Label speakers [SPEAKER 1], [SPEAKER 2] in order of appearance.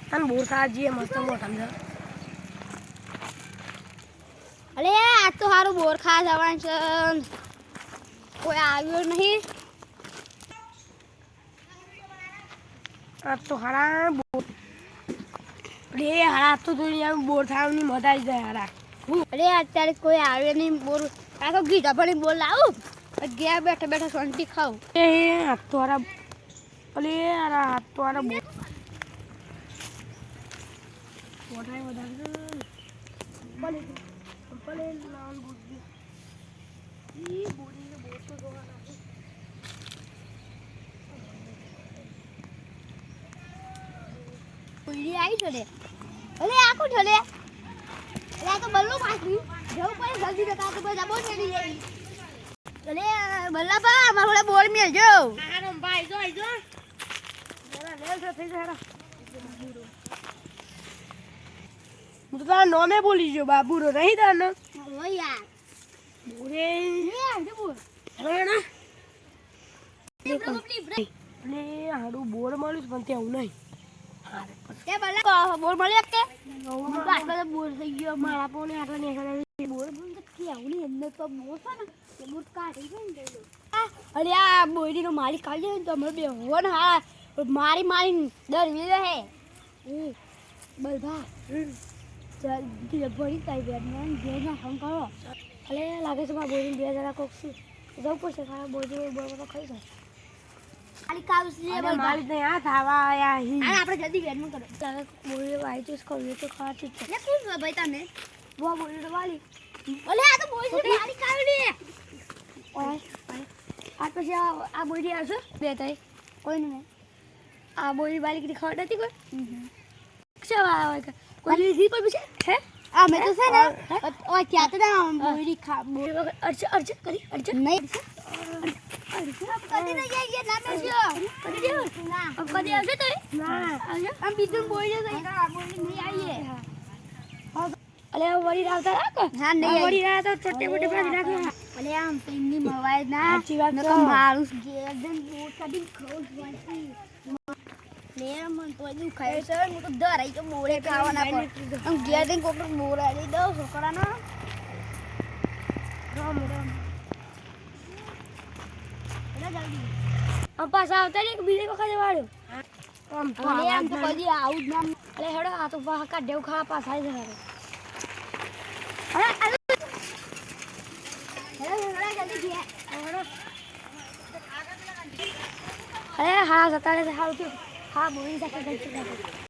[SPEAKER 1] તન બોર ખાજીએ મસ્ત મોટા છે
[SPEAKER 2] અલે આ તો હારું બોર ખા જવાનું છે કોઈ આવ્યો નહીં
[SPEAKER 1] આ તો હારા બોર રે હારા તો દુનિયા બોર થાવની મજા આવી જાય હારા
[SPEAKER 2] અરે અત્યારે કોઈ આવ્યો નહીં બોર આ તો ગીતા પણ બોલ લાવું ગયા બેઠા બેઠા શાંતિ ખાવ
[SPEAKER 1] એ હાથ તો હારા અલે હારા હાથ તો હારા બોર મોટાઈ વધારે ભલે ભલે લાલ બુદ્ધિ ઈ બોરીને બોર તો જોવા નાખી
[SPEAKER 2] ઉડી આવી છોડે અલે આખું છોડે અલે આ તો બલ્લો પાછી જવું પડે જલ્દી જતા તો બધા બહુ ચડી જાય અલે બલ્લા બા અમારો બોર મેલ જો
[SPEAKER 1] આરામ ભાઈ જો જરા લેલ તો થઈ જાય હું તો તારા નોમે બોલી ગયો બાબુરો નહીં તારનો
[SPEAKER 2] ઓ યાર
[SPEAKER 1] બોરે
[SPEAKER 2] આજે બોર
[SPEAKER 1] રેણા
[SPEAKER 2] દેખો
[SPEAKER 1] અને હારું બોર મળ્યું પણ તેવું નહીં
[SPEAKER 2] કે બલ્લા બોર મળ્યો કે
[SPEAKER 1] આટલા બોર થઈ ગયો મારા પોને આટલા નીકળે
[SPEAKER 2] બોર બોલ તો કેવું નહીં અંદર તો બોર છે ને કે બોર કાઢી ગઈ ને
[SPEAKER 1] અરે આ બોયડીનો માલિક કાઢી જાય ને તો અમે બે હો ને હા મારી
[SPEAKER 2] ડરવી રહે
[SPEAKER 1] બલભા ચાલ ભરી તાઈ બેડમાં ઘેર ના ફોન કરો અલે લાગે છે મારા બોયડી 2000 કોક છે જવું પડશે ખાવા બોયડી બોર ખાઈ જાય
[SPEAKER 2] ખાલી કાવ છે
[SPEAKER 1] અરે માલિક ને આ થાવા આયા હી
[SPEAKER 2] અને આપણે જલ્દી બેડમાં કરો
[SPEAKER 1] ચાલે બોયડી વાઈ તો ખાવી તો ખાતી છે
[SPEAKER 2] લે કોણ છે ભાઈ તમે
[SPEAKER 1] વો બોયડી વાલી
[SPEAKER 2] ઓલે આ તો બોલ છે મારી કાવડી
[SPEAKER 1] ઓય આ પછી આ બોયડી આવશે બે તાઈ
[SPEAKER 2] કોઈ નહીં
[SPEAKER 1] આ બોયડી વાલી કે ખબર નથી કોઈ કેવા હોય કોઈ લીધી પણ છે હે
[SPEAKER 2] આ મે તો છે ને ઓ ક્યાં તો ના બોયડી ખા
[SPEAKER 1] અર્ચ કરી અર્ચ
[SPEAKER 2] નહીં કદી નહીં જાય ના મેજો કદી ના
[SPEAKER 1] કદી આવશે તો ના
[SPEAKER 2] આમ બીજું બોયડી છે ના બોયડી નહીં આવીએ
[SPEAKER 1] અલે વળી આવતા રાખ
[SPEAKER 2] હા નહીં
[SPEAKER 1] વળી રહ્યા તો છોટે મોટે ભાગ રાખો
[SPEAKER 2] અલે આમ પેનની મવાય ના
[SPEAKER 1] સાચી વાત
[SPEAKER 2] નકો
[SPEAKER 1] છે.
[SPEAKER 2] મારું એકદમ બોટ કાઢી ખાઉં વાંચી લે મન તો હજુ ખાય છે હું તો ડરાઈ તો બોરે ખાવાના પર આમ ગયા દે કોક બોરા લઈ દો છોકરાનો
[SPEAKER 1] રામ રામ
[SPEAKER 2] એટલે જલ્દી
[SPEAKER 1] આમ પાછા આવતા ને બીજે વખત વાળ્યો આમ તો
[SPEAKER 2] અલે આમ તો કદી આવું જ ના
[SPEAKER 1] અલે હેડો આ તો વાહ કાઢેવ ખા પાછા આવી જશે
[SPEAKER 2] અરે જલ્દી ગયા
[SPEAKER 1] અરે હા સતારે હાલ કે હા બોલી શકે ગઈ છે